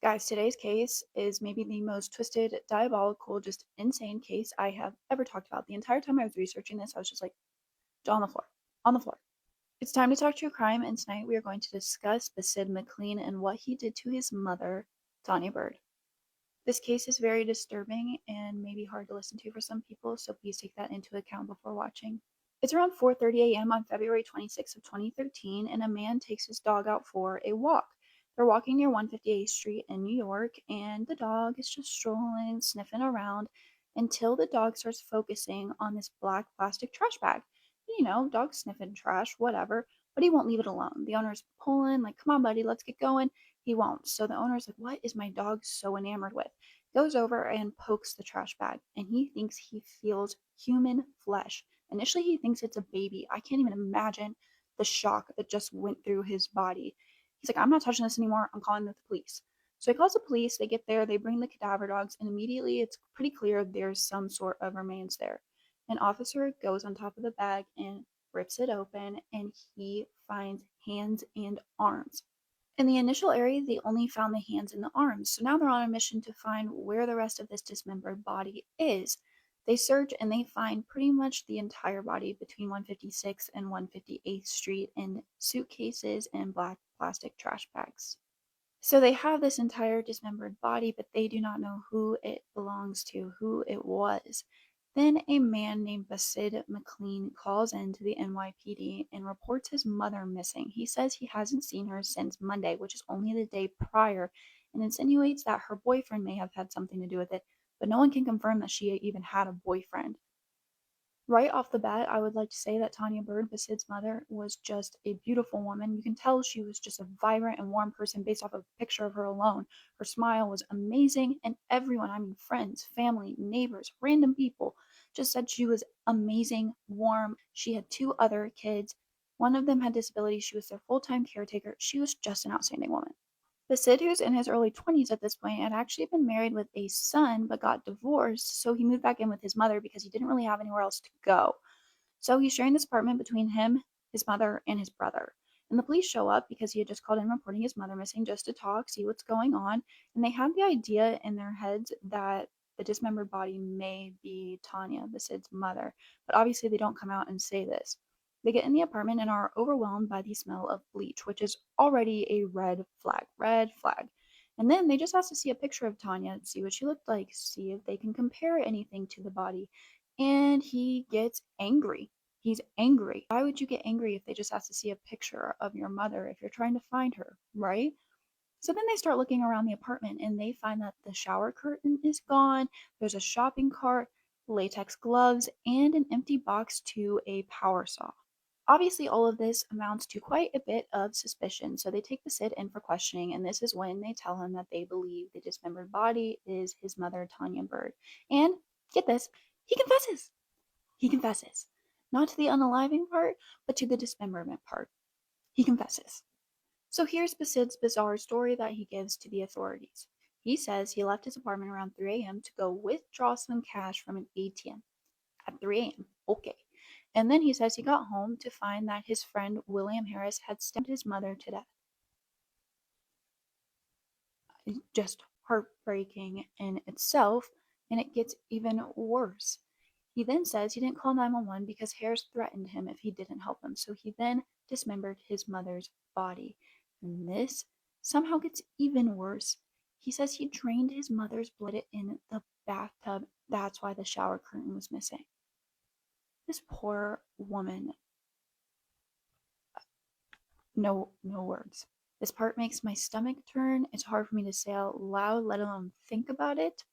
Guys, today's case is maybe the most twisted, diabolical, just insane case I have ever talked about. The entire time I was researching this, I was just like, "Jaw on the floor, on the floor." It's time to talk true crime, and tonight we are going to discuss Basid McLean and what he did to his mother, Tanya Bird. This case is very disturbing and maybe hard to listen to for some people, so please take that into account before watching. It's around 4:30 a.m. on February 26th of 2013, and a man takes his dog out for a walk. They're walking near 158th Street in New York, and the dog is just strolling, sniffing around until the dog starts focusing on this black plastic trash bag. Dog sniffing trash, whatever, but he won't leave it alone. The owner's pulling, like, "Come on, buddy, let's get going." He won't. So the owner's like, "What is my dog so enamored with?" Goes over and pokes the trash bag, and he thinks he feels human flesh. Initially, he thinks it's a baby. I can't even imagine the shock that just went through his body. He's like, "I'm not touching this anymore. I'm calling the police." So he calls the police. They get there, they bring the cadaver dogs, and immediately it's pretty clear there's some sort of remains there. An officer goes on top of the bag and rips it open, and he finds hands and arms. In the initial area, they only found the hands and the arms, so now they're on a mission to find where the rest of this dismembered body is. They search and they find pretty much the entire body between 156th and 158th Street in suitcases and black plastic trash bags. So they have this entire dismembered body, but they do not know who it belongs to, who it was. Then a man named Basid McLean calls into the NYPD and reports his mother missing. He says he hasn't seen her since Monday, which is only the day prior, and insinuates that her boyfriend may have had something to do with it, but no one can confirm that she even had a boyfriend. Right off the bat, I would like to say that Tanya Bird, Basid's mother, was just a beautiful woman. You can tell she was just a vibrant and warm person based off of a picture of her alone. Her smile was amazing, and everyone, I mean, friends, family, neighbors, random people, just said she was amazing, warm. She had two other kids. One of them had disabilities. She was their full time caretaker. She was just an outstanding woman. Basid, who's in his early 20s at this point, had actually been married with a son but got divorced, so he moved back in with his mother because he didn't really have anywhere else to go. So he's sharing this apartment between him, his mother, and his brother. And the police show up because he had just called in reporting his mother missing just to talk, see what's going on. And they had the idea in their heads that the dismembered body may be Tanya, Basid's mother. But obviously, they don't come out and say this. They get in the apartment and are overwhelmed by the smell of bleach, which is already a red flag. Red flag. And then they just ask to see a picture of Tanya, see what she looked like, see if they can compare anything to the body. And he gets angry. He's angry. Why would you get angry if they just ask to see a picture of your mother if you're trying to find her, right? So then they start looking around the apartment and they find that the shower curtain is gone. There's a shopping cart, latex gloves, and an empty box to a power saw. Obviously, all of this amounts to quite a bit of suspicion, so they take Basid in for questioning, and this is when they tell him that they believe the dismembered body is his mother, Tanya Bird. And get this, he confesses. He confesses. Not to the unaliving part, but to the dismemberment part. He confesses. So here's Basid's bizarre story that he gives to the authorities. He says he left his apartment around 3 a.m. to go withdraw some cash from an ATM at 3 a.m. Okay. And then he says he got home to find that his friend William Harris had stabbed his mother to death. Just heartbreaking in itself, and it gets even worse. He then says he didn't call 911 because Harris threatened him if he didn't help him, so he then dismembered his mother's body. And this somehow gets even worse. He says he drained his mother's blood in the bathtub. That's why the shower curtain was missing. This poor woman, no words. This part makes my stomach turn. It's hard for me to say out loud, let alone think about it.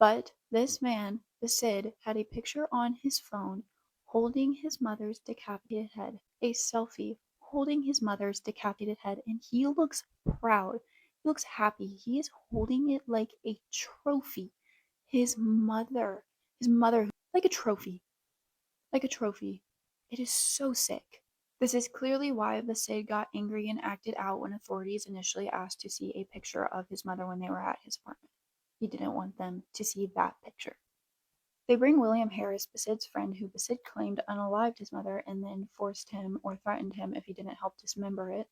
But this man, the Cid, had a picture on his phone holding his mother's decapitated head, a selfie holding his mother's decapitated head, and he looks proud. He looks happy. He is holding it like a trophy. His mother, like a trophy, like a trophy. It is so sick. This is clearly why the Cid got angry and acted out when authorities initially asked to see a picture of his mother when they were at his apartment. He didn't want them to see that picture. They bring William Harris, Basid's friend, who Basid claimed unalived his mother and then forced him or threatened him if he didn't help dismember it.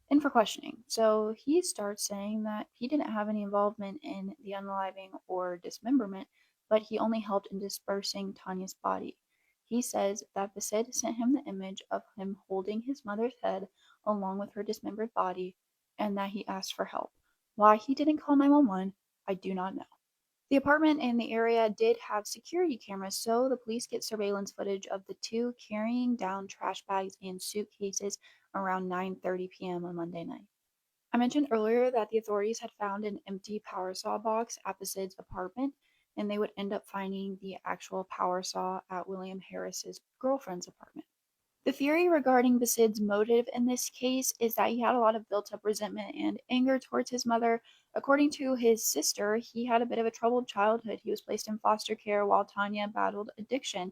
in for questioning. So he starts saying that he didn't have any involvement in the unaliving or dismemberment, but he only helped in dispersing Tanya's body. He says that Basid sent him the image of him holding his mother's head along with her dismembered body and that he asked for help. Why he didn't call 911, I do not know. The apartment and the area did have security cameras, so the police get surveillance footage of the two carrying down trash bags and suitcases around 9:30 p.m. on Monday night. I mentioned earlier that the authorities had found an empty power saw box at Basid's apartment, and they would end up finding the actual power saw at William Harris's girlfriend's apartment. The theory regarding Basid's motive in this case is that he had a lot of built up resentment and anger towards his mother. According to his sister, he had a bit of a troubled childhood. He was placed in foster care while Tanya battled addiction.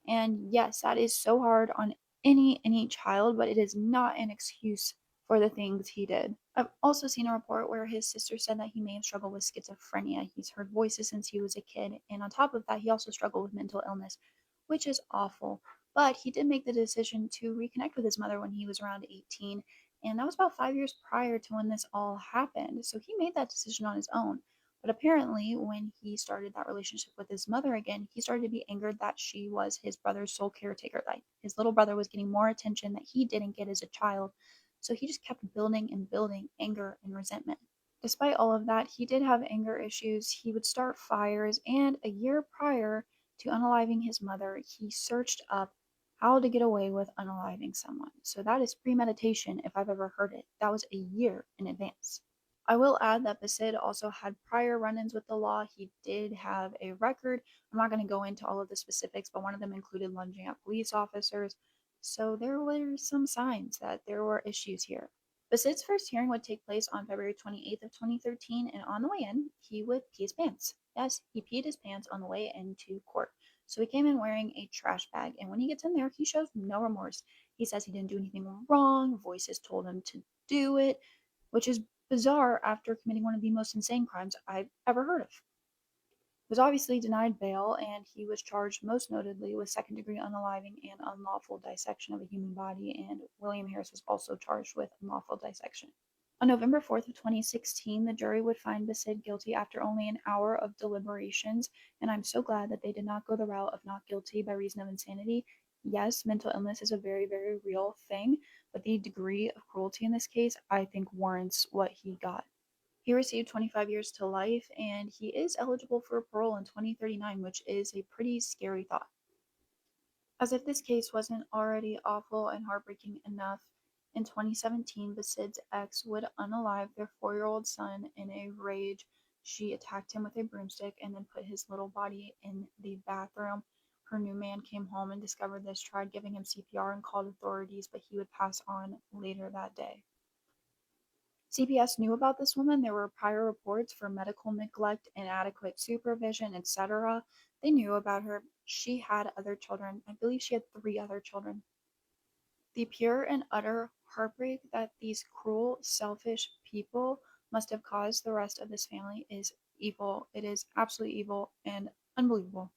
And yes, that is so hard on any child, but it is not an excuse for the things he did. I've also seen a report where his sister said that he may have struggled with schizophrenia. He's heard voices since he was a kid, and on top of that, he also struggled with mental illness, which is awful. But he did make the decision to reconnect with his mother when he was around 18, and that was about 5 years prior to when this all happened. So he made that decision on his own. But apparently, when he started that relationship with his mother again, he started to be angered that she was his brother's sole caretaker, that his little brother was getting more attention that he didn't get as a child. So he just kept building and building anger and resentment. Despite all of that, he did have anger issues. He would start fires, and a year prior to unaliving his mother, he searched up how to get away with unaliving someone. So that is premeditation if I've ever heard it. That was a year in advance. I will add that Basid also had prior run ins with the law. He did have a record. I'm not going to go into all of the specifics, but one of them included lunging at police officers. So there were some signs that there were issues here. Basid's first hearing would take place on February 28th of 2013, and on the way in, he would pee his pants. Yes, he peed his pants on the way into court. So he came in wearing a trash bag, and when he gets in there, he shows no remorse. He says he didn't do anything wrong, voices told him to do it, which is bizarre after committing one of the most insane crimes I've ever heard of. He was obviously denied bail, and he was charged most notably with second-degree unaliving and unlawful dissection of a human body, and William Harris was also charged with unlawful dissection. On November 4th of 2016, the jury would find Basid guilty after only an hour of deliberations, and I'm so glad that they did not go the route of not guilty by reason of insanity. Yes, mental illness is a very, very real thing, but the degree of cruelty in this case, I think, warrants what he got. He received 25 years to life, and he is eligible for parole in 2039, which is a pretty scary thought. As if this case wasn't already awful and heartbreaking enough, in 2017, Basid's ex would unalive their 4-year-old son in a rage. She attacked him with a broomstick and then put his little body in the bathroom. Her new man came home and discovered this, tried giving him CPR, and called authorities, but he would pass on later that day. CPS knew about this woman. There were prior reports for medical neglect, inadequate supervision, etc. They knew about her. She had other children. I believe she had 3 other children. The pure and utter heartbreak that these cruel, selfish people must have caused the rest of this family is evil. It is absolutely evil and unbelievable.